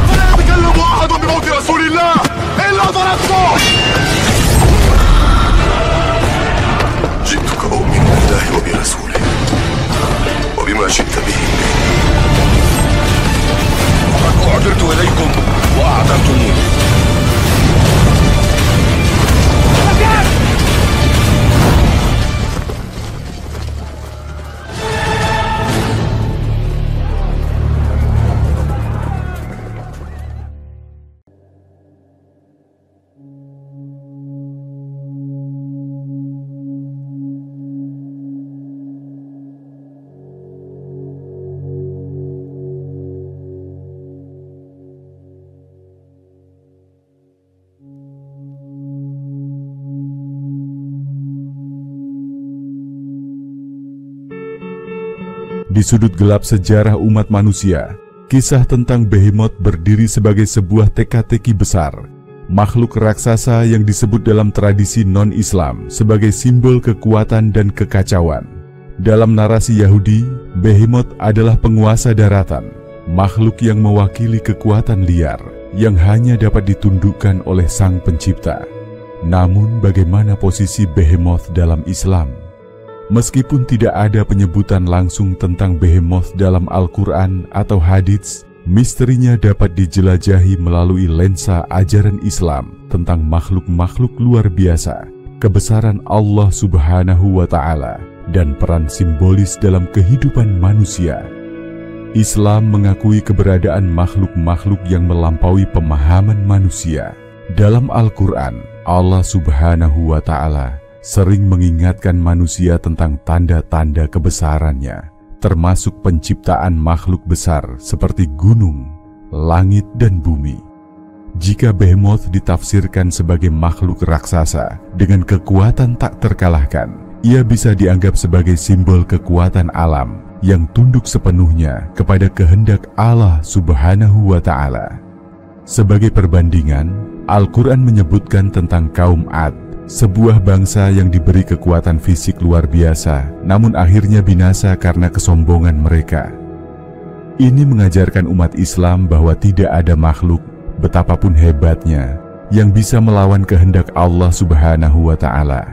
فلا يتكلم أحد بموت رسول الله إلا ضربته. جئتك أؤمن بالله وبرسوله وبما شئت به. وقد أعذرت إليكم وأعذرتموني. Di sudut gelap sejarah umat manusia, kisah tentang Behemoth berdiri sebagai sebuah teka-teki besar, makhluk raksasa yang disebut dalam tradisi non-Islam sebagai simbol kekuatan dan kekacauan. Dalam narasi Yahudi, Behemoth adalah penguasa daratan, makhluk yang mewakili kekuatan liar yang hanya dapat ditundukkan oleh Sang Pencipta. Namun bagaimana posisi Behemoth dalam Islam? Meskipun tidak ada penyebutan langsung tentang Behemoth dalam Al-Quran atau hadits, misterinya dapat dijelajahi melalui lensa ajaran Islam tentang makhluk-makhluk luar biasa, kebesaran Allah Subhanahu wa Ta'ala, dan peran simbolis dalam kehidupan manusia. Islam mengakui keberadaan makhluk-makhluk yang melampaui pemahaman manusia. Dalam Al-Quran, Allah Subhanahu wa Ta'ala sering mengingatkan manusia tentang tanda-tanda kebesarannya, termasuk penciptaan makhluk besar seperti gunung, langit, dan bumi. Jika Behemoth ditafsirkan sebagai makhluk raksasa dengan kekuatan tak terkalahkan, ia bisa dianggap sebagai simbol kekuatan alam yang tunduk sepenuhnya kepada kehendak Allah Subhanahu wa Ta'ala. Sebagai perbandingan, Al-Quran menyebutkan tentang kaum Ad, sebuah bangsa yang diberi kekuatan fisik luar biasa, namun akhirnya binasa karena kesombongan mereka. Ini mengajarkan umat Islam bahwa tidak ada makhluk, betapapun hebatnya, yang bisa melawan kehendak Allah Subhanahu wa Ta'ala.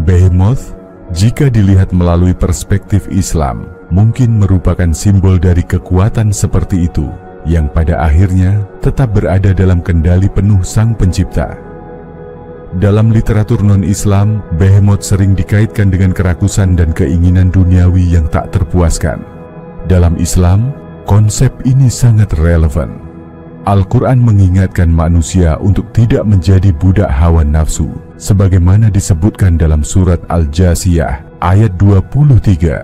Behemoth, jika dilihat melalui perspektif Islam, mungkin merupakan simbol dari kekuatan seperti itu, yang pada akhirnya tetap berada dalam kendali penuh Sang Pencipta. Dalam literatur non-Islam, Behemoth sering dikaitkan dengan kerakusan dan keinginan duniawi yang tak terpuaskan. Dalam Islam, konsep ini sangat relevan. Al-Quran mengingatkan manusia untuk tidak menjadi budak hawa nafsu, sebagaimana disebutkan dalam surat Al-Jasiyah ayat 23.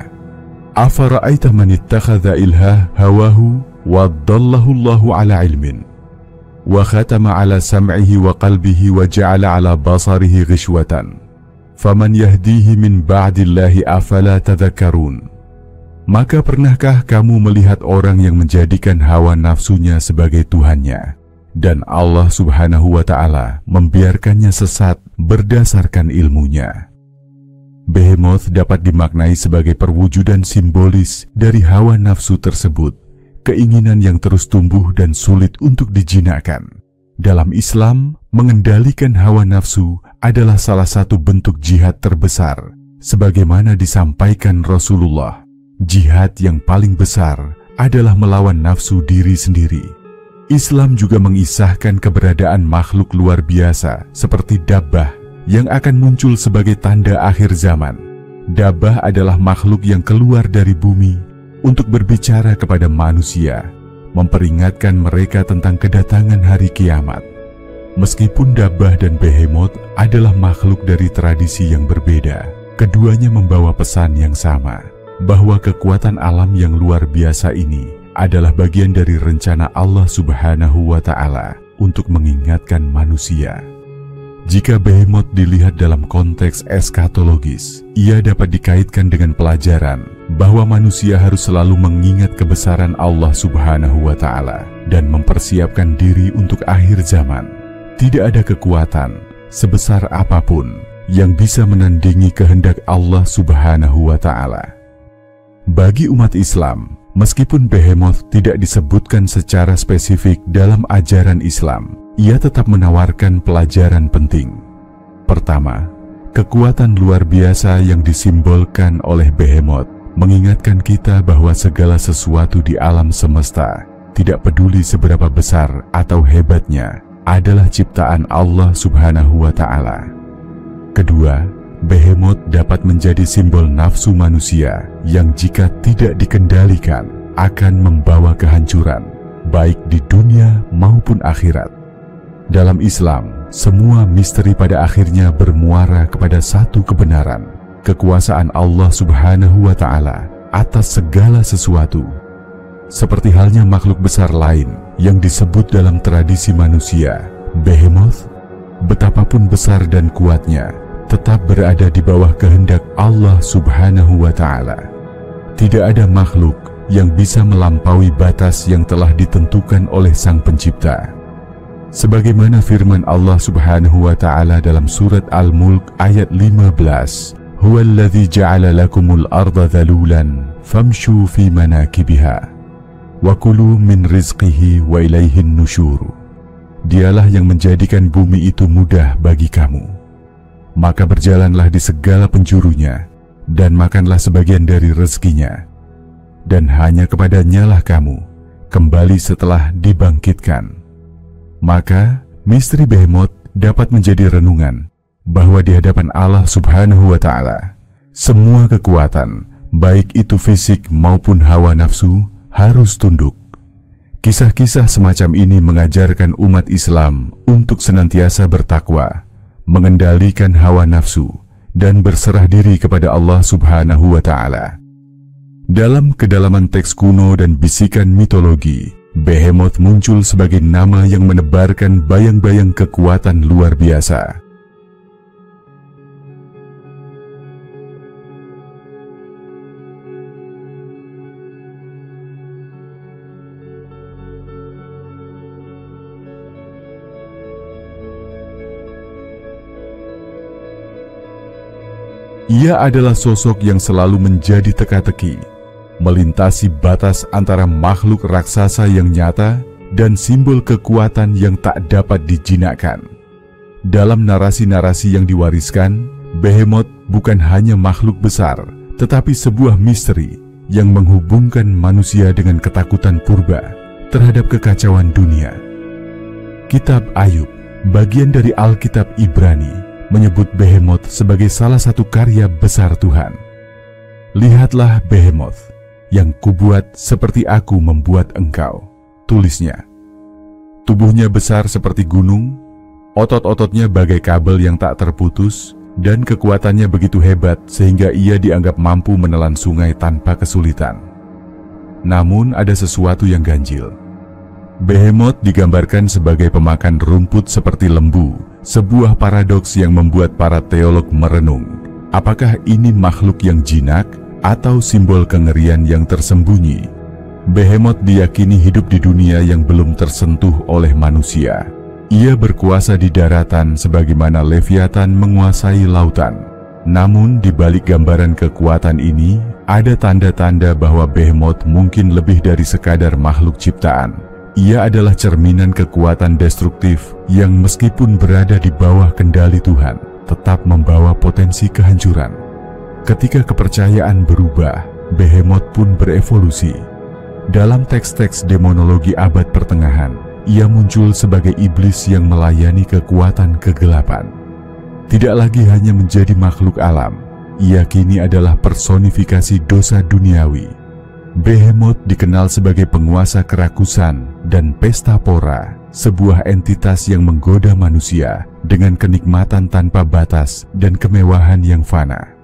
Afara'aita man ittakhadha ilhah hawahu wa dhallahu Allahu ala ilmin wa khatama ala sam'ihi wa qalbihi wa ja'ala ala basarihi ghishwatan faman yahdihi min ba'dillahi afala tadhakkarun. Maka pernahkah kamu melihat orang yang menjadikan hawa nafsunya sebagai Tuhannya, dan Allah Subhanahu wa Ta'ala membiarkannya sesat berdasarkan ilmunya? Behemoth dapat dimaknai sebagai perwujudan simbolis dari hawa nafsu tersebut, keinginan yang terus tumbuh dan sulit untuk dijinakkan. Dalam Islam, mengendalikan hawa nafsu adalah salah satu bentuk jihad terbesar. Sebagaimana disampaikan Rasulullah, jihad yang paling besar adalah melawan nafsu diri sendiri. Islam juga mengisahkan keberadaan makhluk luar biasa seperti Dabbah yang akan muncul sebagai tanda akhir zaman. Dabbah adalah makhluk yang keluar dari bumi untuk berbicara kepada manusia, memperingatkan mereka tentang kedatangan hari kiamat. Meskipun Dabbah dan Behemoth adalah makhluk dari tradisi yang berbeda, keduanya membawa pesan yang sama, bahwa kekuatan alam yang luar biasa ini adalah bagian dari rencana Allah Subhanahu wa Ta'ala untuk mengingatkan manusia. Jika Behemoth dilihat dalam konteks eskatologis, ia dapat dikaitkan dengan pelajaran bahwa manusia harus selalu mengingat kebesaran Allah Subhanahu wa Ta'ala dan mempersiapkan diri untuk akhir zaman. Tidak ada kekuatan sebesar apapun yang bisa menandingi kehendak Allah Subhanahu wa Ta'ala. Bagi umat Islam, Meskipun Behemoth tidak disebutkan secara spesifik dalam ajaran Islam, ia tetap menawarkan pelajaran penting. Pertama, kekuatan luar biasa yang disimbolkan oleh Behemoth mengingatkan kita bahwa segala sesuatu di alam semesta, tidak peduli seberapa besar atau hebatnya, adalah ciptaan Allah Subhanahu wa Ta'ala. Kedua, Behemoth dapat menjadi simbol nafsu manusia yang jika tidak dikendalikan akan membawa kehancuran, baik di dunia maupun akhirat. Dalam Islam, semua misteri pada akhirnya bermuara kepada satu kebenaran, kekuasaan Allah Subhanahu wa Ta'ala atas segala sesuatu. Seperti halnya makhluk besar lain yang disebut dalam tradisi manusia, Behemoth, betapapun besar dan kuatnya, tetap berada di bawah kehendak Allah Subhanahu wa Ta'ala. Tidak ada makhluk yang bisa melampaui batas yang telah ditentukan oleh Sang Pencipta. Sebagaimana firman Allah Subhanahu wa Ta'ala dalam surat Al-Mulk ayat 15, "Huwallazi ja'ala lakumul arda dhalulan famshu fi manakibiha wa kulu min rizqihi wa ilaihin nusyur." Dialah yang menjadikan bumi itu mudah bagi kamu. Maka berjalanlah di segala penjurunya, dan makanlah sebagian dari rezekinya, dan hanya kepadanya-lah kamu kembali setelah dibangkitkan. Maka misteri Behemoth dapat menjadi renungan bahwa di hadapan Allah Subhanahu wa Ta'ala, semua kekuatan, baik itu fisik maupun hawa nafsu, harus tunduk. Kisah-kisah semacam ini mengajarkan umat Islam untuk senantiasa bertakwa, mengendalikan hawa nafsu, dan berserah diri kepada Allah Subhanahu wa Ta'ala. Dalam kedalaman teks kuno dan bisikan mitologi, Behemoth muncul sebagai nama yang menebarkan bayang-bayang kekuatan luar biasa. Ia adalah sosok yang selalu menjadi teka-teki, melintasi batas antara makhluk raksasa yang nyata dan simbol kekuatan yang tak dapat dijinakkan. Dalam narasi-narasi yang diwariskan, Behemoth bukan hanya makhluk besar, tetapi sebuah misteri yang menghubungkan manusia dengan ketakutan purba terhadap kekacauan dunia. Kitab Ayub, bagian dari Alkitab Ibrani, menyebut Behemoth sebagai salah satu karya besar Tuhan. "Lihatlah Behemoth, yang kubuat seperti aku membuat engkau," tulisnya. Tubuhnya besar seperti gunung, otot-ototnya bagai kabel yang tak terputus, dan kekuatannya begitu hebat sehingga ia dianggap mampu menelan sungai tanpa kesulitan. Namun ada sesuatu yang ganjil. Behemoth digambarkan sebagai pemakan rumput seperti lembu, sebuah paradoks yang membuat para teolog merenung, apakah ini makhluk yang jinak atau simbol kengerian yang tersembunyi? Behemoth diyakini hidup di dunia yang belum tersentuh oleh manusia. Ia berkuasa di daratan sebagaimana Leviathan menguasai lautan. Namun di balik gambaran kekuatan ini, ada tanda-tanda bahwa Behemoth mungkin lebih dari sekadar makhluk ciptaan. Ia adalah cerminan kekuatan destruktif yang meskipun berada di bawah kendali Tuhan, tetap membawa potensi kehancuran. Ketika kepercayaan berubah, Behemoth pun berevolusi. Dalam teks-teks demonologi abad pertengahan, ia muncul sebagai iblis yang melayani kekuatan kegelapan. Tidak lagi hanya menjadi makhluk alam, ia kini adalah personifikasi dosa duniawi. Behemoth dikenal sebagai penguasa kerakusan dan pesta pora, sebuah entitas yang menggoda manusia dengan kenikmatan tanpa batas dan kemewahan yang fana.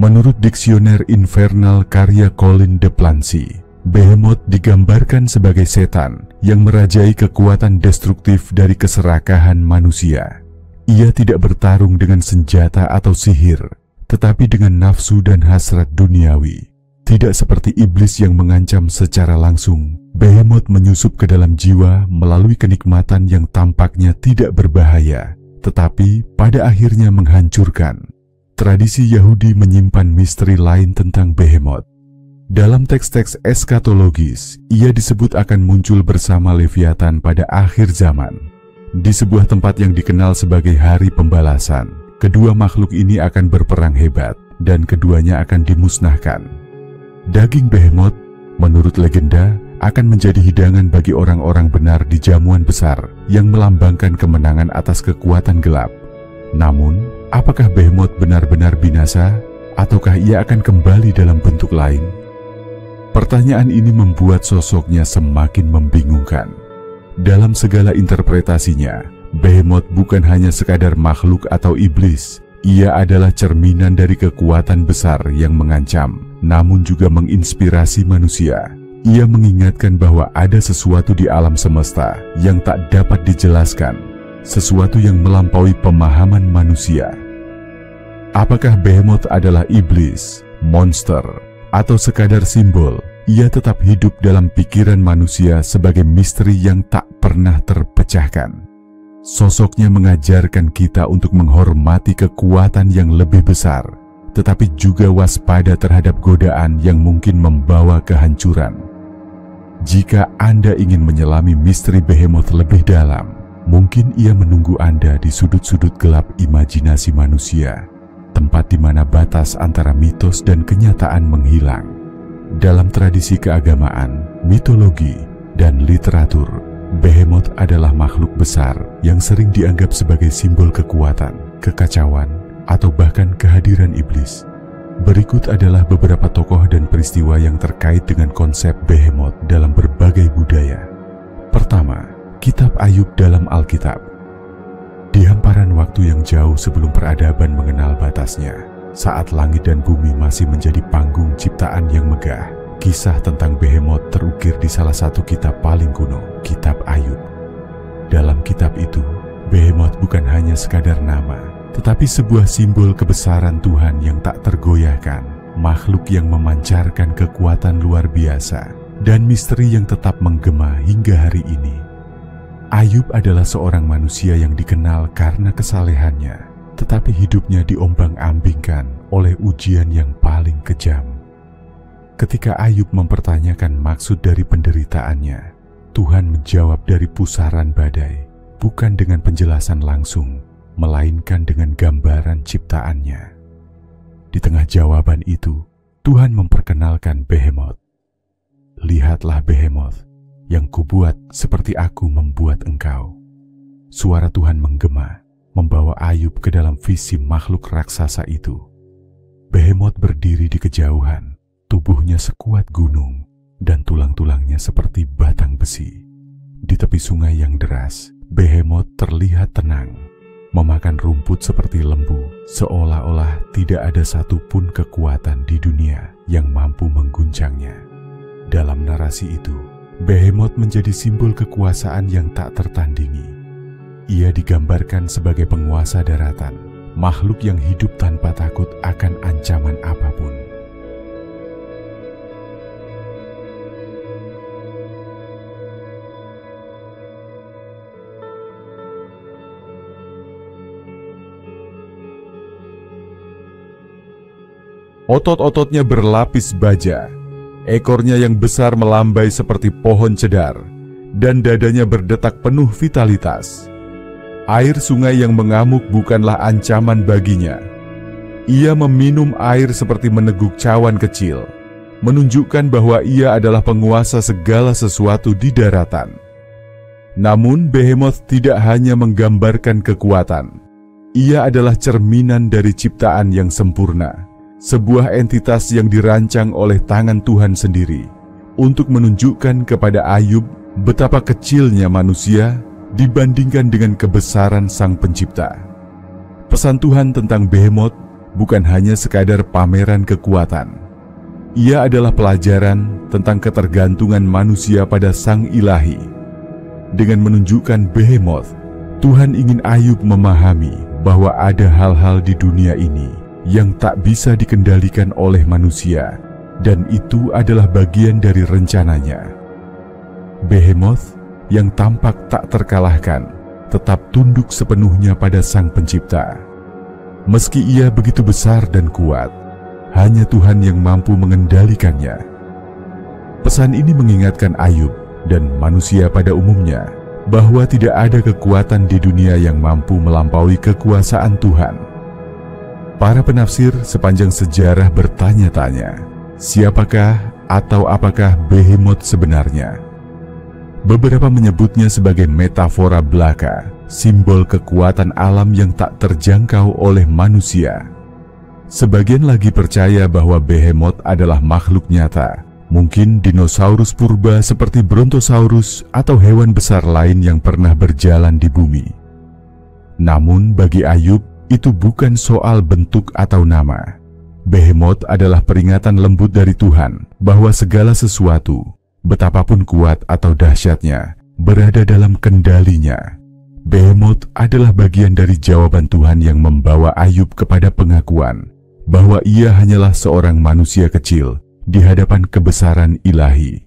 Menurut Diksioner Infernal karya Colin de Plancy, Behemoth digambarkan sebagai setan yang merajai kekuatan destruktif dari keserakahan manusia. Ia tidak bertarung dengan senjata atau sihir, tetapi dengan nafsu dan hasrat duniawi. Tidak seperti iblis yang mengancam secara langsung, Behemoth menyusup ke dalam jiwa melalui kenikmatan yang tampaknya tidak berbahaya, tetapi pada akhirnya menghancurkan. Tradisi Yahudi menyimpan misteri lain tentang Behemoth. Dalam teks-teks eskatologis, ia disebut akan muncul bersama Leviathan pada akhir zaman. Di sebuah tempat yang dikenal sebagai hari pembalasan, kedua makhluk ini akan berperang hebat dan keduanya akan dimusnahkan. Daging Behemoth, menurut legenda, akan menjadi hidangan bagi orang-orang benar di jamuan besar yang melambangkan kemenangan atas kekuatan gelap. Namun, apakah Behemoth benar-benar binasa, ataukah ia akan kembali dalam bentuk lain? Pertanyaan ini membuat sosoknya semakin membingungkan. Dalam segala interpretasinya, Behemoth bukan hanya sekadar makhluk atau iblis. Ia adalah cerminan dari kekuatan besar yang mengancam, namun juga menginspirasi manusia. Ia mengingatkan bahwa ada sesuatu di alam semesta yang tak dapat dijelaskan, sesuatu yang melampaui pemahaman manusia. Apakah Behemoth adalah iblis, monster, atau sekadar simbol? Ia tetap hidup dalam pikiran manusia sebagai misteri yang tak pernah terpecahkan. Sosoknya mengajarkan kita untuk menghormati kekuatan yang lebih besar, tetapi juga waspada terhadap godaan yang mungkin membawa kehancuran. Jika Anda ingin menyelami misteri Behemoth lebih dalam, mungkin ia menunggu Anda di sudut-sudut gelap imajinasi manusia, tempat di mana batas antara mitos dan kenyataan menghilang. Dalam tradisi keagamaan, mitologi, dan literatur, Behemoth adalah makhluk besar yang sering dianggap sebagai simbol kekuatan, kekacauan, atau bahkan kehadiran iblis. Berikut adalah beberapa tokoh dan peristiwa yang terkait dengan konsep Behemoth dalam berbagai budaya. Pertama, Kitab Ayub dalam Alkitab. Di hamparan waktu yang jauh sebelum peradaban mengenal batasnya, saat langit dan bumi masih menjadi panggung ciptaan yang megah, kisah tentang Behemoth terukir di salah satu kitab paling kuno, Kitab Ayub. Dalam kitab itu, Behemoth bukan hanya sekadar nama, tetapi sebuah simbol kebesaran Tuhan yang tak tergoyahkan, makhluk yang memancarkan kekuatan luar biasa, dan misteri yang tetap menggema hingga hari ini. Ayub adalah seorang manusia yang dikenal karena kesalehannya, tetapi hidupnya diombang-ambingkan oleh ujian yang paling kejam. Ketika Ayub mempertanyakan maksud dari penderitaannya, Tuhan menjawab dari pusaran badai, bukan dengan penjelasan langsung, melainkan dengan gambaran ciptaannya. Di tengah jawaban itu, Tuhan memperkenalkan Behemoth. Lihatlah Behemoth, yang kubuat seperti aku membuat engkau. Suara Tuhan menggema, membawa Ayub ke dalam visi makhluk raksasa itu. Behemoth berdiri di kejauhan, tubuhnya sekuat gunung, dan tulang-tulangnya seperti batang besi. Di tepi sungai yang deras, Behemoth terlihat tenang, memakan rumput seperti lembu, seolah-olah tidak ada satupun kekuatan di dunia yang mampu mengguncangnya. Dalam narasi itu, Behemoth menjadi simbol kekuasaan yang tak tertandingi. Ia digambarkan sebagai penguasa daratan, makhluk yang hidup tanpa takut akan ancaman apapun. Otot-ototnya berlapis baja, ekornya yang besar melambai seperti pohon cedar, dan dadanya berdetak penuh vitalitas. Air sungai yang mengamuk bukanlah ancaman baginya. Ia meminum air seperti meneguk cawan kecil, menunjukkan bahwa ia adalah penguasa segala sesuatu di daratan. Namun Behemoth tidak hanya menggambarkan kekuatan. Ia adalah cerminan dari ciptaan yang sempurna, sebuah entitas yang dirancang oleh tangan Tuhan sendiri, untuk menunjukkan kepada Ayub betapa kecilnya manusia dibandingkan dengan kebesaran Sang Pencipta. Pesan Tuhan tentang Behemoth bukan hanya sekadar pameran kekuatan. Ia adalah pelajaran tentang ketergantungan manusia pada Sang Ilahi. Dengan menunjukkan Behemoth, Tuhan ingin Ayub memahami bahwa ada hal-hal di dunia ini yang tak bisa dikendalikan oleh manusia, dan itu adalah bagian dari rencananya. Behemoth yang tampak tak terkalahkan, tetap tunduk sepenuhnya pada Sang Pencipta. Meski ia begitu besar dan kuat, hanya Tuhan yang mampu mengendalikannya. Pesan ini mengingatkan Ayub dan manusia pada umumnya bahwa tidak ada kekuatan di dunia yang mampu melampaui kekuasaan Tuhan. Para penafsir sepanjang sejarah bertanya-tanya, siapakah atau apakah Behemoth sebenarnya? Beberapa menyebutnya sebagai metafora belaka, simbol kekuatan alam yang tak terjangkau oleh manusia. Sebagian lagi percaya bahwa Behemoth adalah makhluk nyata, mungkin dinosaurus purba seperti Brontosaurus atau hewan besar lain yang pernah berjalan di bumi. Namun bagi Ayub, itu bukan soal bentuk atau nama. Behemoth adalah peringatan lembut dari Tuhan bahwa segala sesuatu, betapapun kuat atau dahsyatnya, berada dalam kendalinya. Behemoth adalah bagian dari jawaban Tuhan yang membawa Ayub kepada pengakuan bahwa ia hanyalah seorang manusia kecil di hadapan kebesaran ilahi.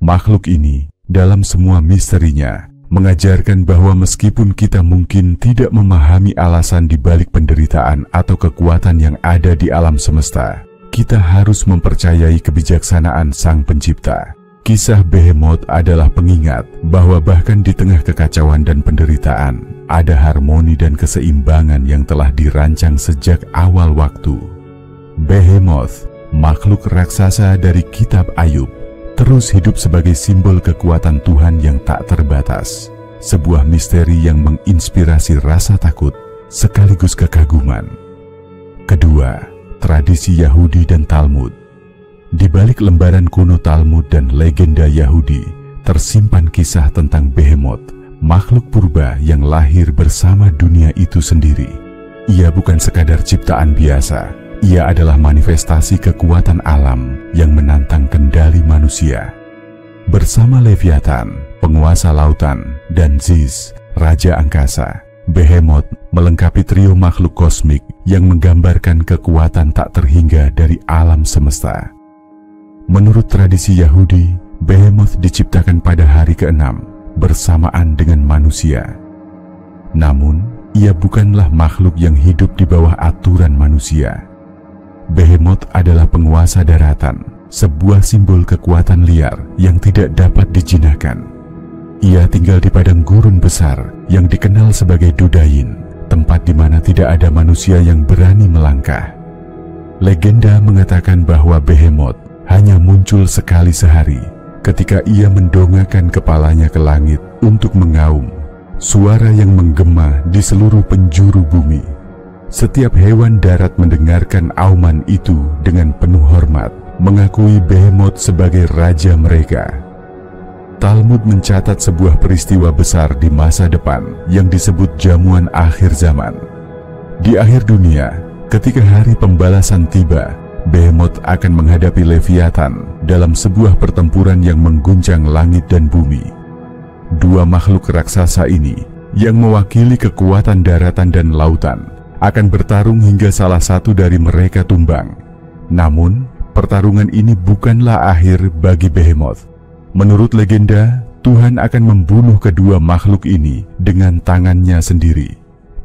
Makhluk ini, dalam semua misterinya, mengajarkan bahwa meskipun kita mungkin tidak memahami alasan di balik penderitaan atau kekuatan yang ada di alam semesta, kita harus mempercayai kebijaksanaan Sang Pencipta. Kisah Behemoth adalah pengingat bahwa bahkan di tengah kekacauan dan penderitaan, ada harmoni dan keseimbangan yang telah dirancang sejak awal waktu. Behemoth, makhluk raksasa dari kitab Ayub, terus hidup sebagai simbol kekuatan Tuhan yang tak terbatas, sebuah misteri yang menginspirasi rasa takut sekaligus kekaguman. Kedua, tradisi Yahudi dan Talmud. Di balik lembaran kuno Talmud dan legenda Yahudi, tersimpan kisah tentang Behemoth, makhluk purba yang lahir bersama dunia itu sendiri. Ia bukan sekadar ciptaan biasa. Ia adalah manifestasi kekuatan alam yang menantang kendali manusia. Bersama Leviathan, penguasa lautan, dan Zeus, raja angkasa, Behemoth melengkapi trio makhluk kosmik yang menggambarkan kekuatan tak terhingga dari alam semesta. Menurut tradisi Yahudi, Behemoth diciptakan pada hari ke-6 bersamaan dengan manusia. Namun, ia bukanlah makhluk yang hidup di bawah aturan manusia. Behemoth adalah penguasa daratan, sebuah simbol kekuatan liar yang tidak dapat dijinakkan. Ia tinggal di padang gurun besar yang dikenal sebagai Dudain, tempat di mana tidak ada manusia yang berani melangkah. Legenda mengatakan bahwa Behemoth hanya muncul sekali sehari ketika ia mendongakkan kepalanya ke langit untuk mengaum, suara yang menggema di seluruh penjuru bumi. Setiap hewan darat mendengarkan auman itu dengan penuh hormat, mengakui Behemoth sebagai raja mereka. Talmud mencatat sebuah peristiwa besar di masa depan yang disebut jamuan akhir zaman. Di akhir dunia, ketika hari pembalasan tiba, Behemoth akan menghadapi Leviathan dalam sebuah pertempuran yang mengguncang langit dan bumi. Dua makhluk raksasa ini, yang mewakili kekuatan daratan dan lautan, akan bertarung hingga salah satu dari mereka tumbang. Namun, pertarungan ini bukanlah akhir bagi Behemoth. Menurut legenda, Tuhan akan membunuh kedua makhluk ini dengan tangannya sendiri.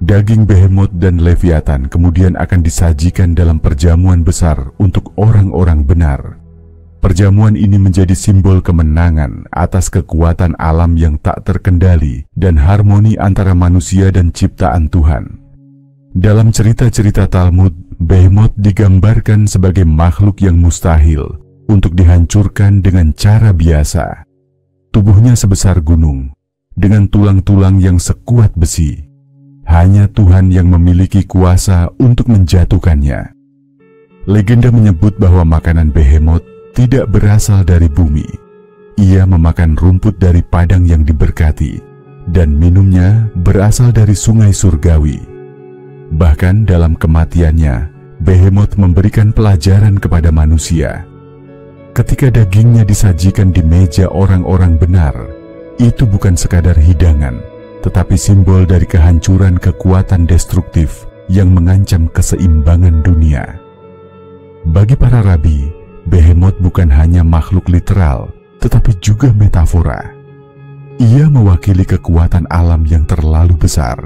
Daging Behemoth dan Leviathan kemudian akan disajikan dalam perjamuan besar untuk orang-orang benar. Perjamuan ini menjadi simbol kemenangan atas kekuatan alam yang tak terkendali dan harmoni antara manusia dan ciptaan Tuhan. Dalam cerita-cerita Talmud, Behemoth digambarkan sebagai makhluk yang mustahil untuk dihancurkan dengan cara biasa. Tubuhnya sebesar gunung, dengan tulang-tulang yang sekuat besi. Hanya Tuhan yang memiliki kuasa untuk menjatuhkannya. Legenda menyebut bahwa makanan Behemoth tidak berasal dari bumi. Ia memakan rumput dari padang yang diberkati, dan minumnya berasal dari sungai surgawi. Bahkan dalam kematiannya, Behemoth memberikan pelajaran kepada manusia. Ketika dagingnya disajikan di meja orang-orang benar, itu bukan sekadar hidangan, tetapi simbol dari kehancuran kekuatan destruktif yang mengancam keseimbangan dunia. Bagi para rabi, Behemoth bukan hanya makhluk literal, tetapi juga metafora. Ia mewakili kekuatan alam yang terlalu besar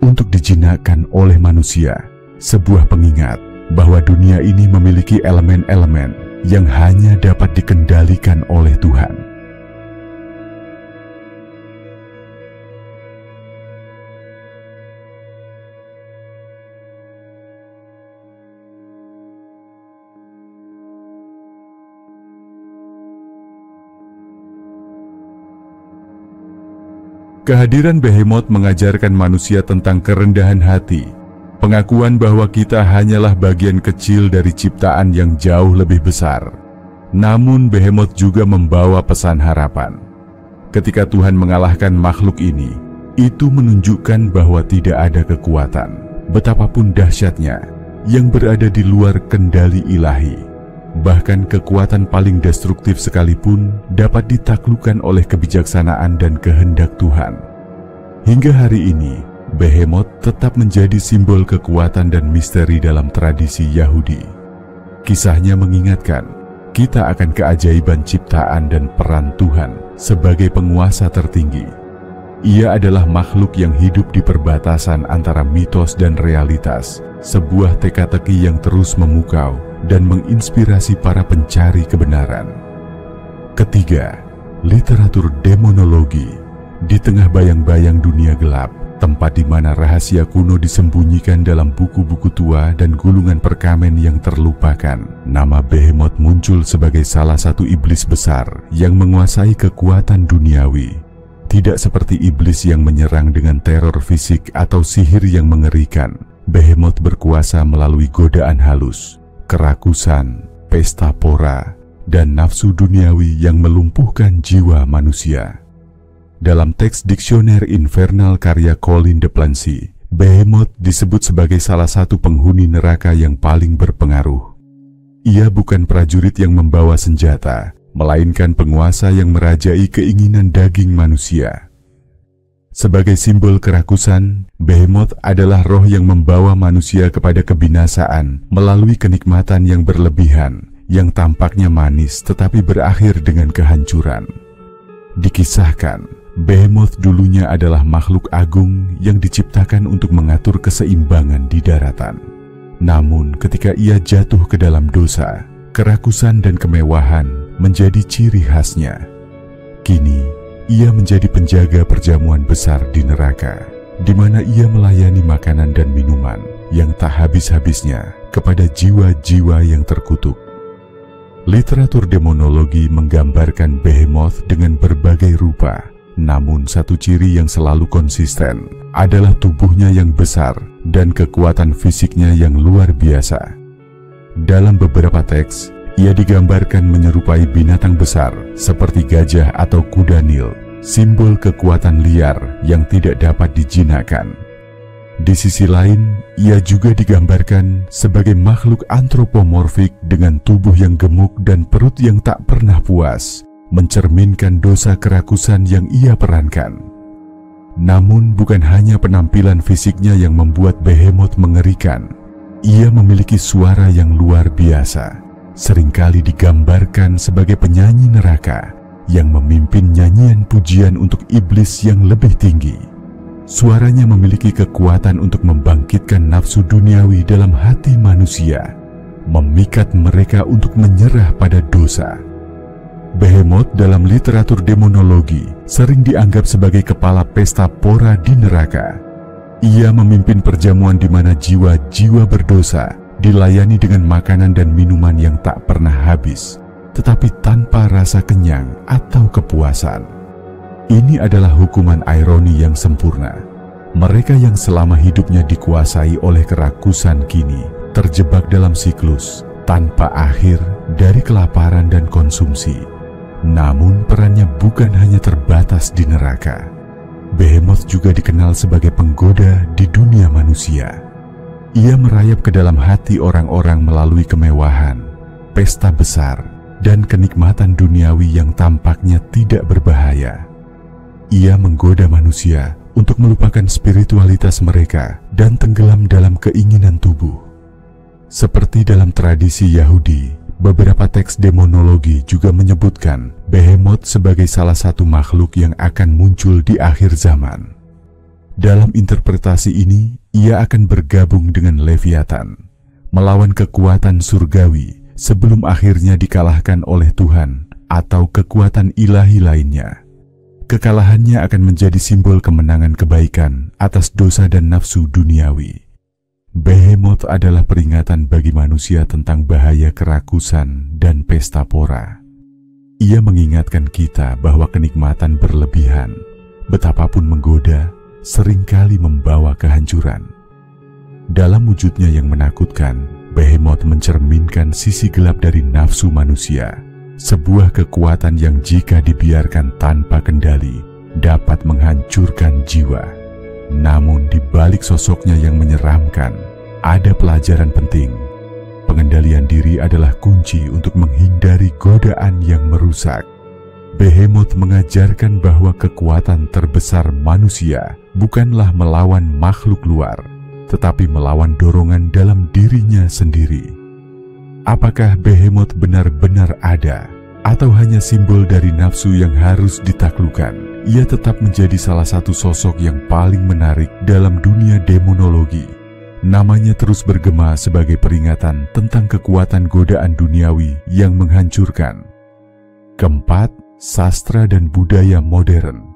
untuk dijinakkan oleh manusia, sebuah pengingat bahwa dunia ini memiliki elemen-elemen yang hanya dapat dikendalikan oleh Tuhan. Kehadiran Behemoth mengajarkan manusia tentang kerendahan hati, pengakuan bahwa kita hanyalah bagian kecil dari ciptaan yang jauh lebih besar. Namun Behemoth juga membawa pesan harapan. Ketika Tuhan mengalahkan makhluk ini, itu menunjukkan bahwa tidak ada kekuatan, betapapun dahsyatnya, yang berada di luar kendali ilahi. Bahkan kekuatan paling destruktif sekalipun dapat ditaklukkan oleh kebijaksanaan dan kehendak Tuhan. Hingga hari ini, Behemoth tetap menjadi simbol kekuatan dan misteri dalam tradisi Yahudi. Kisahnya mengingatkan kita akan keajaiban ciptaan dan peran Tuhan sebagai penguasa tertinggi. Ia adalah makhluk yang hidup di perbatasan antara mitos dan realitas, sebuah teka-teki yang terus memukau dan menginspirasi para pencari kebenaran. Ketiga, literatur demonologi. Di tengah bayang-bayang dunia gelap, tempat di mana rahasia kuno disembunyikan dalam buku-buku tua dan gulungan perkamen yang terlupakan, nama Behemoth muncul sebagai salah satu iblis besar yang menguasai kekuatan duniawi. Tidak seperti iblis yang menyerang dengan teror fisik atau sihir yang mengerikan, Behemoth berkuasa melalui godaan halus, kerakusan, pesta pora, dan nafsu duniawi yang melumpuhkan jiwa manusia. Dalam teks Dictionnaire Infernal karya Colin de Plancy, Behemoth disebut sebagai salah satu penghuni neraka yang paling berpengaruh. Ia bukan prajurit yang membawa senjata, melainkan penguasa yang merajai keinginan daging manusia. Sebagai simbol kerakusan, Behemoth adalah roh yang membawa manusia kepada kebinasaan melalui kenikmatan yang berlebihan, yang tampaknya manis tetapi berakhir dengan kehancuran. Dikisahkan, Behemoth dulunya adalah makhluk agung yang diciptakan untuk mengatur keseimbangan di daratan. Namun ketika ia jatuh ke dalam dosa, kerakusan dan kemewahan menjadi ciri khasnya. Kini, ia menjadi penjaga perjamuan besar di neraka, di mana ia melayani makanan dan minuman yang tak habis-habisnya kepada jiwa-jiwa yang terkutuk. Literatur demonologi menggambarkan Behemoth dengan berbagai rupa, namun satu ciri yang selalu konsisten adalah tubuhnya yang besar dan kekuatan fisiknya yang luar biasa. Dalam beberapa teks, ia digambarkan menyerupai binatang besar seperti gajah atau kuda Nil, simbol kekuatan liar yang tidak dapat dijinakkan. Di sisi lain, ia juga digambarkan sebagai makhluk antropomorfik dengan tubuh yang gemuk dan perut yang tak pernah puas, mencerminkan dosa kerakusan yang ia perankan. Namun bukan hanya penampilan fisiknya yang membuat Behemoth mengerikan. Ia memiliki suara yang luar biasa, seringkali digambarkan sebagai penyanyi neraka yang memimpin nyanyian pujian untuk iblis yang lebih tinggi. Suaranya memiliki kekuatan untuk membangkitkan nafsu duniawi dalam hati manusia, memikat mereka untuk menyerah pada dosa. Behemoth dalam literatur demonologi sering dianggap sebagai kepala pesta pora di neraka. Ia memimpin perjamuan di mana jiwa-jiwa berdosa dilayani dengan makanan dan minuman yang tak pernah habis, tetapi tanpa rasa kenyang atau kepuasan. Ini adalah hukuman ironi yang sempurna. Mereka yang selama hidupnya dikuasai oleh kerakusan kini terjebak dalam siklus tanpa akhir dari kelaparan dan konsumsi. Namun perannya bukan hanya terbatas di neraka. Behemoth juga dikenal sebagai penggoda di dunia manusia. Ia merayap ke dalam hati orang-orang melalui kemewahan, pesta besar, dan kenikmatan duniawi yang tampaknya tidak berbahaya. Ia menggoda manusia untuk melupakan spiritualitas mereka dan tenggelam dalam keinginan tubuh. Seperti dalam tradisi Yahudi, beberapa teks demonologi juga menyebutkan Behemoth sebagai salah satu makhluk yang akan muncul di akhir zaman. Dalam interpretasi ini, ia akan bergabung dengan Leviathan, melawan kekuatan surgawi sebelum akhirnya dikalahkan oleh Tuhan atau kekuatan ilahi lainnya. Kekalahannya akan menjadi simbol kemenangan kebaikan atas dosa dan nafsu duniawi. Behemoth adalah peringatan bagi manusia tentang bahaya kerakusan dan pesta pora. Ia mengingatkan kita bahwa kenikmatan berlebihan, betapapun menggoda, seringkali membawa kehancuran. Dalam wujudnya yang menakutkan, Behemoth mencerminkan sisi gelap dari nafsu manusia, sebuah kekuatan yang jika dibiarkan tanpa kendali dapat menghancurkan jiwa. Namun di balik sosoknya yang menyeramkan, ada pelajaran penting. Pengendalian diri adalah kunci untuk menghindari godaan yang merusak. Behemoth mengajarkan bahwa kekuatan terbesar manusia bukanlah melawan makhluk luar, tetapi melawan dorongan dalam dirinya sendiri. Apakah Behemoth benar-benar ada, atau hanya simbol dari nafsu yang harus ditaklukkan? Ia tetap menjadi salah satu sosok yang paling menarik dalam dunia demonologi. Namanya terus bergema sebagai peringatan tentang kekuatan godaan duniawi yang menghancurkan. Keempat, sastra dan budaya modern.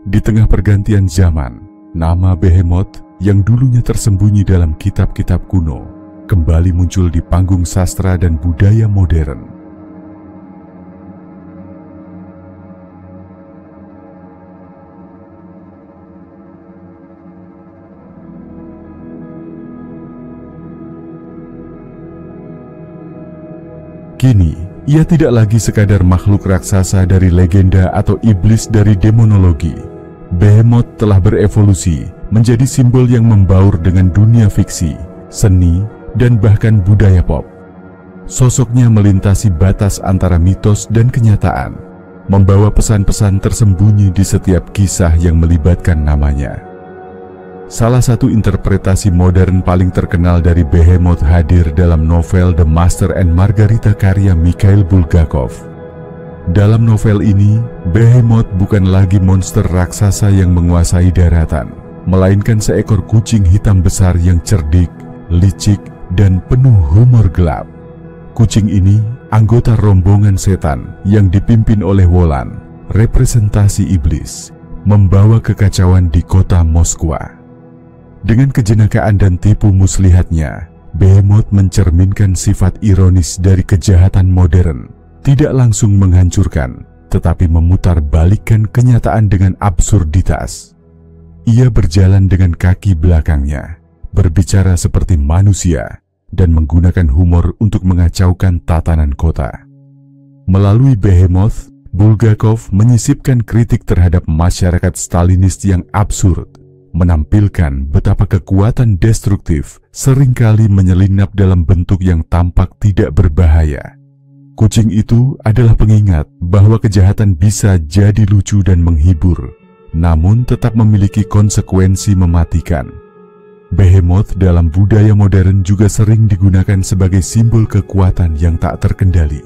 Di tengah pergantian zaman, nama Behemoth yang dulunya tersembunyi dalam kitab-kitab kuno kembali muncul di panggung sastra dan budaya modern. Kini, ia tidak lagi sekadar makhluk raksasa dari legenda atau iblis dari demonologi. Behemoth telah berevolusi menjadi simbol yang membaur dengan dunia fiksi, seni, dan bahkan budaya pop. Sosoknya melintasi batas antara mitos dan kenyataan, membawa pesan-pesan tersembunyi di setiap kisah yang melibatkan namanya. Salah satu interpretasi modern paling terkenal dari Behemoth hadir dalam novel The Master and Margarita karya Mikhail Bulgakov. Dalam novel ini, Behemoth bukan lagi monster raksasa yang menguasai daratan, melainkan seekor kucing hitam besar yang cerdik, licik, dan penuh humor gelap. Kucing ini anggota rombongan setan yang dipimpin oleh Wolan, representasi iblis, membawa kekacauan di kota Moskwa. Dengan kejenakaan dan tipu muslihatnya, Behemoth mencerminkan sifat ironis dari kejahatan modern, tidak langsung menghancurkan, tetapi memutarbalikkan kenyataan dengan absurditas. Ia berjalan dengan kaki belakangnya, berbicara seperti manusia, dan menggunakan humor untuk mengacaukan tatanan kota. Melalui Behemoth, Bulgakov menyisipkan kritik terhadap masyarakat Stalinis yang absurd, menampilkan betapa kekuatan destruktif seringkali menyelinap dalam bentuk yang tampak tidak berbahaya. Kucing itu adalah pengingat bahwa kejahatan bisa jadi lucu dan menghibur, namun tetap memiliki konsekuensi mematikan. Behemoth dalam budaya modern juga sering digunakan sebagai simbol kekuatan yang tak terkendali.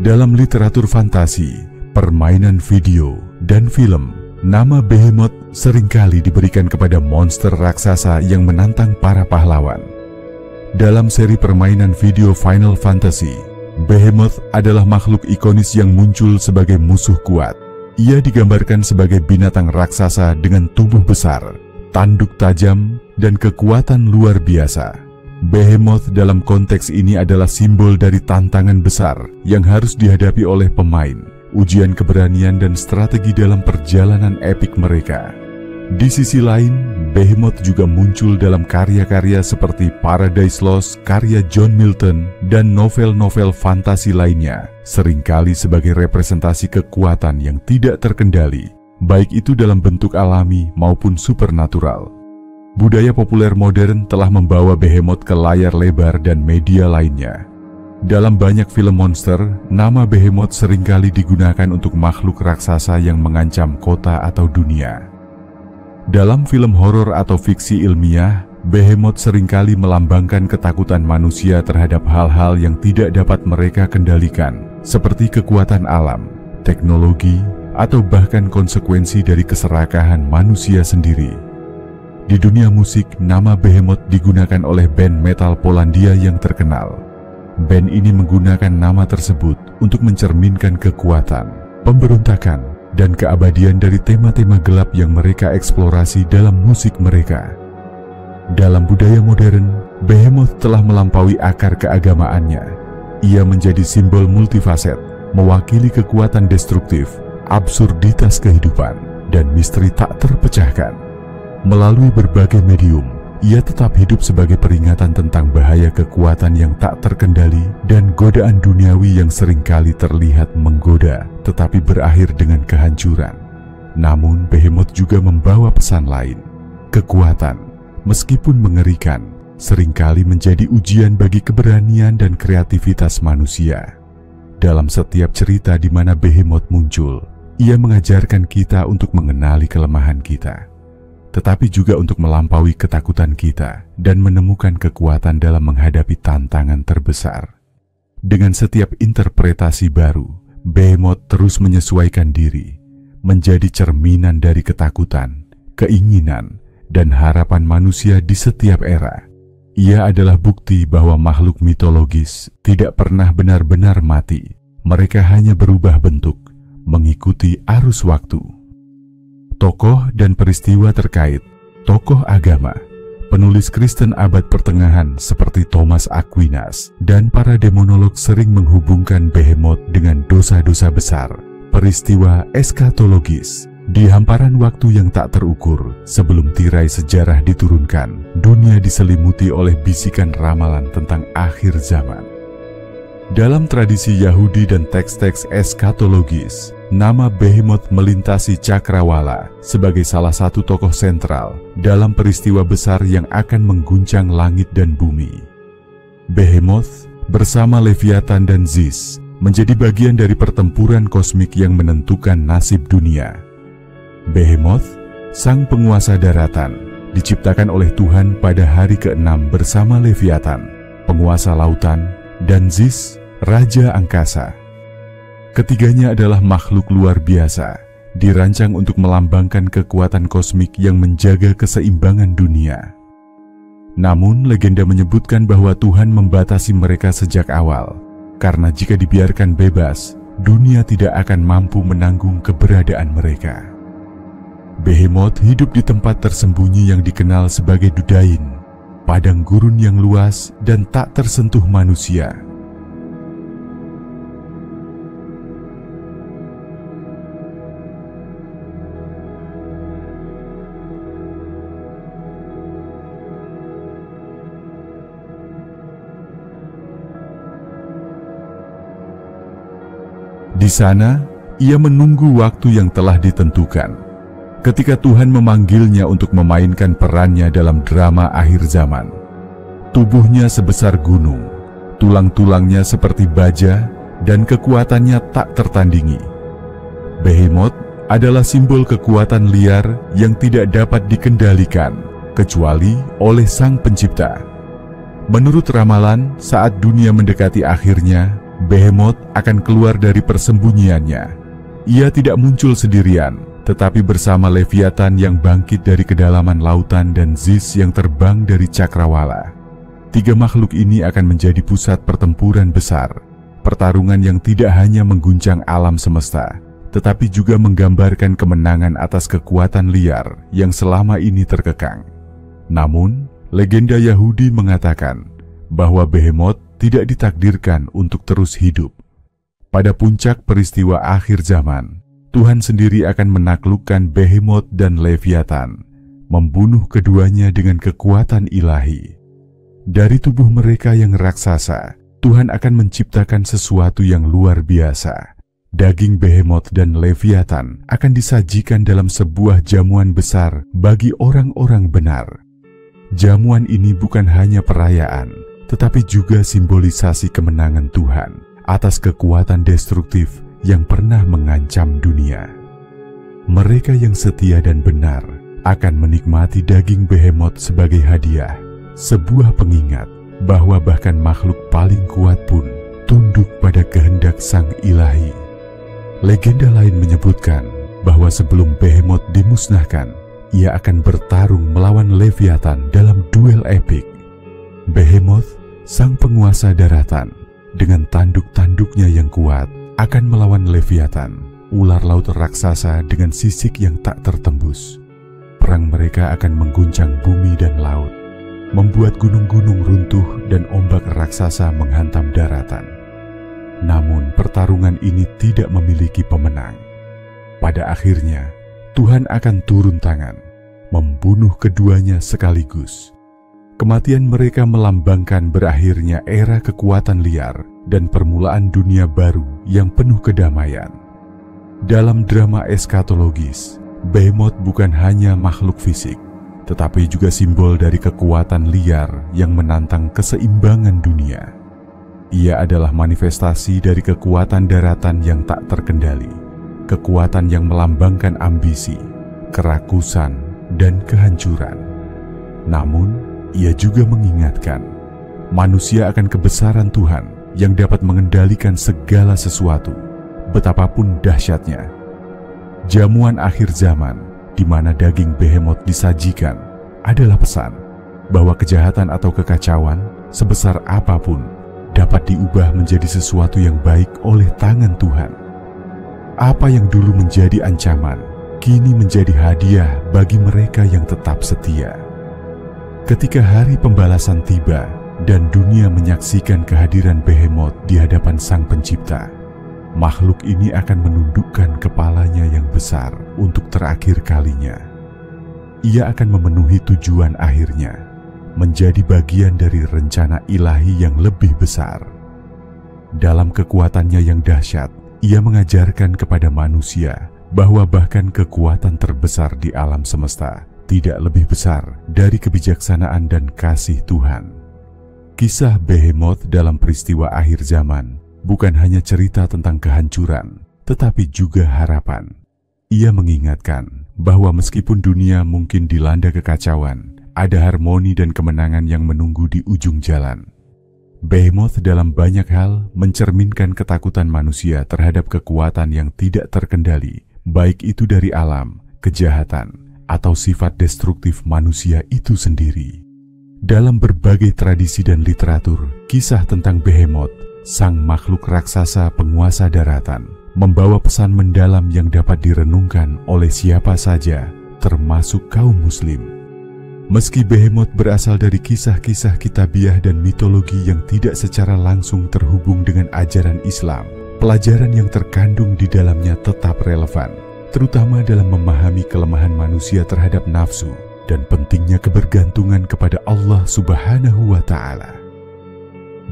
Dalam literatur fantasi, permainan video, dan film, nama Behemoth seringkali diberikan kepada monster raksasa yang menantang para pahlawan. Dalam seri permainan video Final Fantasy, Behemoth adalah makhluk ikonis yang muncul sebagai musuh kuat. Ia digambarkan sebagai binatang raksasa dengan tubuh besar, tanduk tajam, dan kekuatan luar biasa. Behemoth dalam konteks ini adalah simbol dari tantangan besar yang harus dihadapi oleh pemain, ujian keberanian dan strategi dalam perjalanan epik mereka. Di sisi lain, Behemoth juga muncul dalam karya-karya seperti Paradise Lost karya John Milton dan novel-novel fantasi lainnya, seringkali sebagai representasi kekuatan yang tidak terkendali, baik itu dalam bentuk alami maupun supernatural. Budaya populer modern telah membawa Behemoth ke layar lebar dan media lainnya. Dalam banyak film monster, nama Behemoth seringkali digunakan untuk makhluk raksasa yang mengancam kota atau dunia. Dalam film horor atau fiksi ilmiah, Behemoth seringkali melambangkan ketakutan manusia terhadap hal-hal yang tidak dapat mereka kendalikan, seperti kekuatan alam, teknologi, atau bahkan konsekuensi dari keserakahan manusia sendiri. Di dunia musik, nama Behemoth digunakan oleh band metal Polandia yang terkenal. Band ini menggunakan nama tersebut untuk mencerminkan kekuatan, pemberontakan, dan keabadian dari tema-tema gelap yang mereka eksplorasi dalam musik mereka. Dalam budaya modern, Behemoth telah melampaui akar keagamaannya. Ia menjadi simbol multifaset, mewakili kekuatan destruktif, absurditas kehidupan, dan misteri tak terpecahkan. Melalui berbagai medium, ia tetap hidup sebagai peringatan tentang bahaya kekuatan yang tak terkendali dan godaan duniawi yang seringkali terlihat menggoda, tetapi berakhir dengan kehancuran. Namun, Behemoth juga membawa pesan lain. Kekuatan, meskipun mengerikan, seringkali menjadi ujian bagi keberanian dan kreativitas manusia. Dalam setiap cerita di mana Behemoth muncul, ia mengajarkan kita untuk mengenali kelemahan kita, tetapi juga untuk melampaui ketakutan kita dan menemukan kekuatan dalam menghadapi tantangan terbesar. Dengan setiap interpretasi baru, Behemoth terus menyesuaikan diri, menjadi cerminan dari ketakutan, keinginan, dan harapan manusia di setiap era. Ia adalah bukti bahwa makhluk mitologis tidak pernah benar-benar mati. Mereka hanya berubah bentuk, mengikuti arus waktu. Tokoh dan peristiwa terkait. Tokoh agama, penulis Kristen abad pertengahan seperti Thomas Aquinas dan para demonolog sering menghubungkan Behemoth dengan dosa-dosa besar. Peristiwa eskatologis, di hamparan waktu yang tak terukur sebelum tirai sejarah diturunkan, dunia diselimuti oleh bisikan ramalan tentang akhir zaman. Dalam tradisi Yahudi dan teks-teks eskatologis, nama Behemoth melintasi cakrawala sebagai salah satu tokoh sentral dalam peristiwa besar yang akan mengguncang langit dan bumi. Behemoth bersama Leviathan dan Zeus menjadi bagian dari pertempuran kosmik yang menentukan nasib dunia. Behemoth, sang penguasa daratan, diciptakan oleh Tuhan pada hari ke-6 bersama Leviathan, penguasa lautan, dan Zeus, raja angkasa. Ketiganya adalah makhluk luar biasa, dirancang untuk melambangkan kekuatan kosmik yang menjaga keseimbangan dunia. Namun, legenda menyebutkan bahwa Tuhan membatasi mereka sejak awal, karena jika dibiarkan bebas, dunia tidak akan mampu menanggung keberadaan mereka. Behemoth hidup di tempat tersembunyi yang dikenal sebagai Dudain, padang gurun yang luas dan tak tersentuh manusia. Di sana, ia menunggu waktu yang telah ditentukan. Ketika Tuhan memanggilnya untuk memainkan perannya dalam drama akhir zaman. Tubuhnya sebesar gunung, tulang-tulangnya seperti baja, dan kekuatannya tak tertandingi. Behemoth adalah simbol kekuatan liar yang tidak dapat dikendalikan, kecuali oleh Sang Pencipta. Menurut ramalan, saat dunia mendekati akhirnya, Behemoth akan keluar dari persembunyiannya. Ia tidak muncul sendirian, tetapi bersama Leviathan yang bangkit dari kedalaman lautan dan Zeus yang terbang dari cakrawala. Tiga makhluk ini akan menjadi pusat pertempuran besar, pertarungan yang tidak hanya mengguncang alam semesta, tetapi juga menggambarkan kemenangan atas kekuatan liar yang selama ini terkekang. Namun, legenda Yahudi mengatakan bahwa Behemoth tidak ditakdirkan untuk terus hidup. Pada puncak peristiwa akhir zaman, Tuhan sendiri akan menaklukkan Behemoth dan Leviathan, membunuh keduanya dengan kekuatan ilahi. Dari tubuh mereka yang raksasa, Tuhan akan menciptakan sesuatu yang luar biasa. Daging Behemoth dan Leviathan akan disajikan dalam sebuah jamuan besar bagi orang-orang benar. Jamuan ini bukan hanya perayaan, tetapi juga simbolisasi kemenangan Tuhan atas kekuatan destruktif yang pernah mengancam dunia. Mereka yang setia dan benar akan menikmati daging Behemoth sebagai hadiah, sebuah pengingat bahwa bahkan makhluk paling kuat pun tunduk pada kehendak Sang Ilahi. Legenda lain menyebutkan bahwa sebelum Behemoth dimusnahkan, ia akan bertarung melawan Leviathan dalam duel epik. Behemoth, sang penguasa daratan, dengan tanduk-tanduknya yang kuat akan melawan Leviathan, ular laut raksasa dengan sisik yang tak tertembus. Perang mereka akan mengguncang bumi dan laut, membuat gunung-gunung runtuh dan ombak raksasa menghantam daratan. Namun pertarungan ini tidak memiliki pemenang. Pada akhirnya, Tuhan akan turun tangan, membunuh keduanya sekaligus. Kematian mereka melambangkan berakhirnya era kekuatan liar dan permulaan dunia baru yang penuh kedamaian. Dalam drama eskatologis, Behemoth bukan hanya makhluk fisik, tetapi juga simbol dari kekuatan liar yang menantang keseimbangan dunia. Ia adalah manifestasi dari kekuatan daratan yang tak terkendali, kekuatan yang melambangkan ambisi, kerakusan, dan kehancuran. Namun, ia juga mengingatkan manusia akan kebesaran Tuhan yang dapat mengendalikan segala sesuatu, betapapun dahsyatnya. Jamuan akhir zaman, di mana daging Behemoth disajikan, adalah pesan bahwa kejahatan atau kekacauan sebesar apapun dapat diubah menjadi sesuatu yang baik oleh tangan Tuhan. Apa yang dulu menjadi ancaman, kini menjadi hadiah bagi mereka yang tetap setia. Ketika hari pembalasan tiba dan dunia menyaksikan kehadiran Behemoth di hadapan Sang Pencipta, makhluk ini akan menundukkan kepalanya yang besar untuk terakhir kalinya. Ia akan memenuhi tujuan akhirnya, menjadi bagian dari rencana ilahi yang lebih besar. Dalam kekuatannya yang dahsyat, ia mengajarkan kepada manusia bahwa bahkan kekuatan terbesar di alam semesta tidak lebih besar dari kebijaksanaan dan kasih Tuhan. Kisah Behemoth dalam peristiwa akhir zaman bukan hanya cerita tentang kehancuran, tetapi juga harapan. Ia mengingatkan bahwa meskipun dunia mungkin dilanda kekacauan, ada harmoni dan kemenangan yang menunggu di ujung jalan. Behemoth dalam banyak hal mencerminkan ketakutan manusia terhadap kekuatan yang tidak terkendali, baik itu dari alam, kejahatan, atau sifat destruktif manusia itu sendiri. Dalam berbagai tradisi dan literatur, kisah tentang Behemoth, sang makhluk raksasa penguasa daratan, membawa pesan mendalam yang dapat direnungkan oleh siapa saja, termasuk kaum muslim. Meski Behemoth berasal dari kisah-kisah kitabiah dan mitologi yang tidak secara langsung terhubung dengan ajaran Islam, pelajaran yang terkandung di dalamnya tetap relevan, terutama dalam memahami kelemahan manusia terhadap nafsu dan pentingnya kebergantungan kepada Allah Subhanahu wa Ta'ala.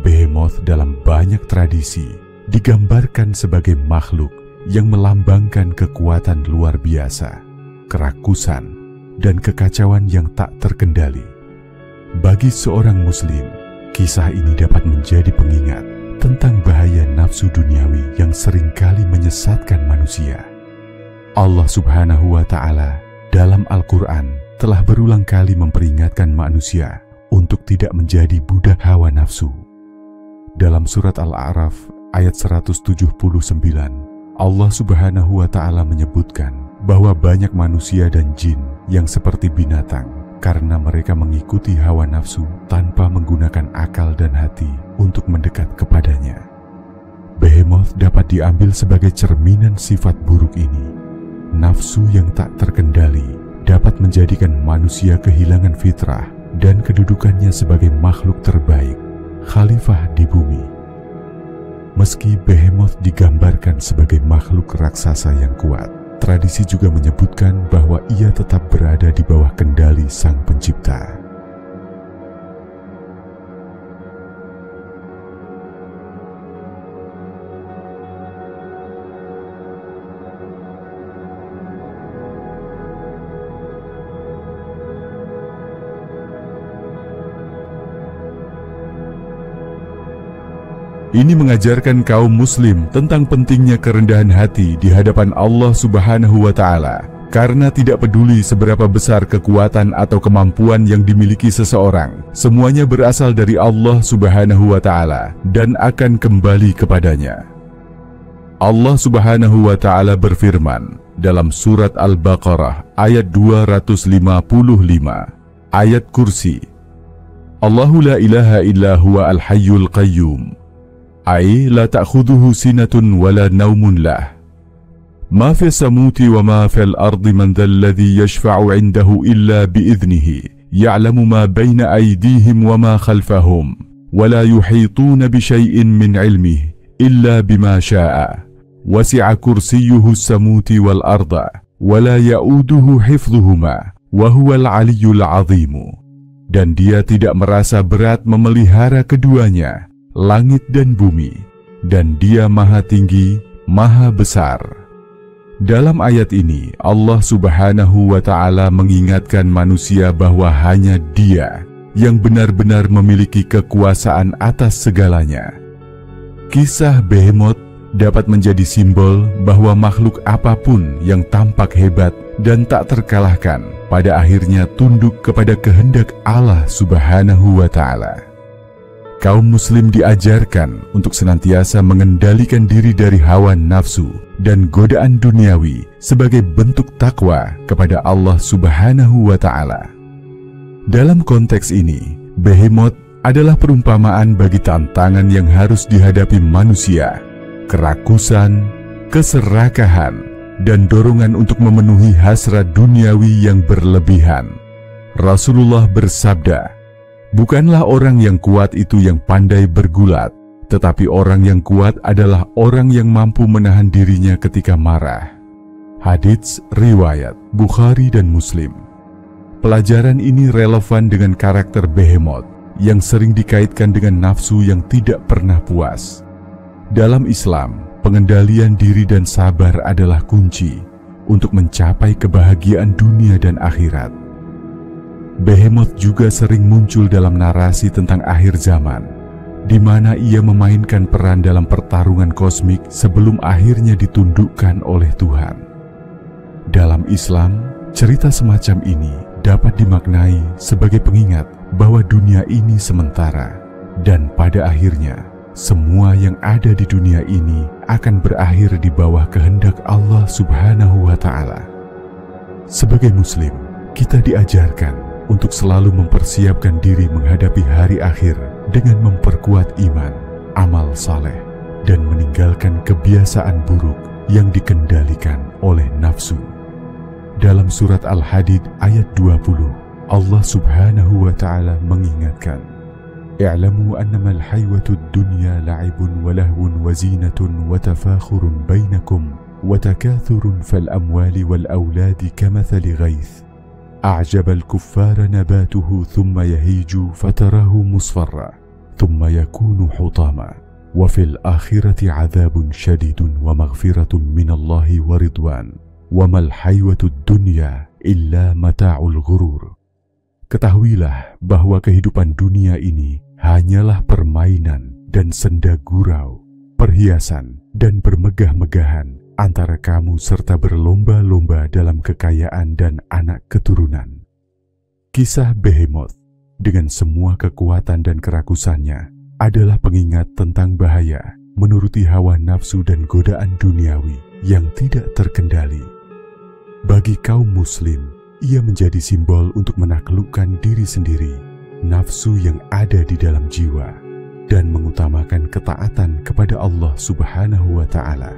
Behemoth dalam banyak tradisi digambarkan sebagai makhluk yang melambangkan kekuatan luar biasa, kerakusan, dan kekacauan yang tak terkendali. Bagi seorang muslim, kisah ini dapat menjadi pengingat tentang bahaya nafsu duniawi yang seringkali menyesatkan manusia. Allah Subhanahu wa Ta'ala dalam Al-Quran telah berulang kali memperingatkan manusia untuk tidak menjadi budak hawa nafsu. Dalam surat Al-A'raf ayat 179, Allah Subhanahu wa Ta'ala menyebutkan bahwa banyak manusia dan jin yang seperti binatang karena mereka mengikuti hawa nafsu tanpa menggunakan akal dan hati untuk mendekat kepadanya. Behemoth dapat diambil sebagai cerminan sifat buruk ini. Nafsu yang tak terkendali dapat menjadikan manusia kehilangan fitrah dan kedudukannya sebagai makhluk terbaik, khalifah di bumi. Meski Behemoth digambarkan sebagai makhluk raksasa yang kuat, tradisi juga menyebutkan bahwa ia tetap berada di bawah kendali Sang Pencipta. Ini mengajarkan kaum muslim tentang pentingnya kerendahan hati di hadapan Allah Subhanahu wa Ta'ala, karena tidak peduli seberapa besar kekuatan atau kemampuan yang dimiliki seseorang, semuanya berasal dari Allah Subhanahu wa Ta'ala dan akan kembali kepadanya. Allah Subhanahu wa Ta'ala berfirman dalam surat Al-Baqarah ayat 255, ayat kursi, Allahu la ilaha illa huwa al-hayyul qayyum. ay la ta'khudhuhu sinatun wala naumun lah. Ma fi samuti wa ma fil ardi man dhal ladhi yashfa'u 'indahu illa bi'idhnihi ya'lamu ma bayna aydihim wa ma khalfahum wa la yuhituna bi syai'in min 'ilmihi illa bima syaa. Wasi'a kursiyyuhu as-samuti wal arda wa la ya'uduhu hifdhuhuma wa huwal 'aliyyul 'azim. Dan dia tidak merasa berat memelihara keduanya, langit dan bumi, dan dia maha tinggi, maha besar. Dalam ayat ini, Allah Subhanahu wa Ta'ala mengingatkan manusia bahwa hanya Dia yang benar-benar memiliki kekuasaan atas segalanya. Kisah Behemoth dapat menjadi simbol bahwa makhluk apapun yang tampak hebat dan tak terkalahkan pada akhirnya tunduk kepada kehendak Allah Subhanahu wa Ta'ala. Kaum muslim diajarkan untuk senantiasa mengendalikan diri dari hawa nafsu dan godaan duniawi sebagai bentuk takwa kepada Allah Subhanahu wa Ta'ala. Dalam konteks ini, Behemoth adalah perumpamaan bagi tantangan yang harus dihadapi manusia, kerakusan, keserakahan, dan dorongan untuk memenuhi hasrat duniawi yang berlebihan. Rasulullah bersabda, "Bukanlah orang yang kuat itu yang pandai bergulat, tetapi orang yang kuat adalah orang yang mampu menahan dirinya ketika marah." Hadits riwayat Bukhari dan Muslim. Pelajaran ini relevan dengan karakter Behemoth yang sering dikaitkan dengan nafsu yang tidak pernah puas. Dalam Islam, pengendalian diri dan sabar adalah kunci untuk mencapai kebahagiaan dunia dan akhirat. Behemoth juga sering muncul dalam narasi tentang akhir zaman, di mana ia memainkan peran dalam pertarungan kosmik sebelum akhirnya ditundukkan oleh Tuhan. Dalam Islam, cerita semacam ini dapat dimaknai sebagai pengingat bahwa dunia ini sementara, dan pada akhirnya semua yang ada di dunia ini akan berakhir di bawah kehendak Allah Subhanahu wa Ta'ala. Sebagai Muslim, kita diajarkan untuk selalu mempersiapkan diri menghadapi hari akhir dengan memperkuat iman, amal saleh, dan meninggalkan kebiasaan buruk yang dikendalikan oleh nafsu. Dalam surat Al-Hadid ayat 20, Allah Subhanahu wa Ta'ala mengingatkan, "I'lamu annama al-haywatu ad-dunya la'ibun wa lahwun wa zinatun wa tafakhurun bainakum wa takathurun fal amwali wal awladi kamathali ghaith a'jaba al-kuffara nabatuhu thumma yahiju fatarahu musfarra thumma yakunu hutama wa fil akhirati 'adzabun syadidun wa maghfiratun minallahi wa ridwan wa mal haywatu ad-dunya illa mata'ul ghurur." Ketahuilah bahwa kehidupan dunia ini hanyalah permainan dan senda gurau, perhiasan dan bermegah-megahan antara kamu serta berlomba-lomba dalam kekayaan dan anak keturunan. Kisah Behemoth dengan semua kekuatan dan kerakusannya adalah pengingat tentang bahaya menuruti hawa nafsu dan godaan duniawi yang tidak terkendali. Bagi kaum muslim, ia menjadi simbol untuk menaklukkan diri sendiri, nafsu yang ada di dalam jiwa, dan mengutamakan ketaatan kepada Allah Subhanahu wa Ta'ala.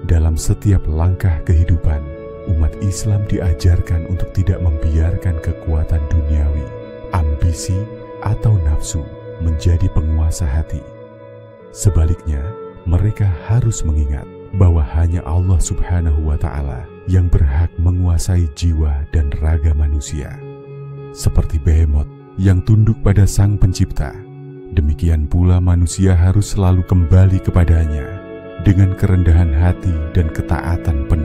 Dalam setiap langkah kehidupan, umat Islam diajarkan untuk tidak membiarkan kekuatan duniawi, ambisi, atau nafsu menjadi penguasa hati. Sebaliknya, mereka harus mengingat bahwa hanya Allah Subhanahu wa Ta'ala yang berhak menguasai jiwa dan raga manusia. Seperti Behemoth yang tunduk pada Sang Pencipta, demikian pula manusia harus selalu kembali kepadanya dengan kerendahan hati dan ketaatan penuh.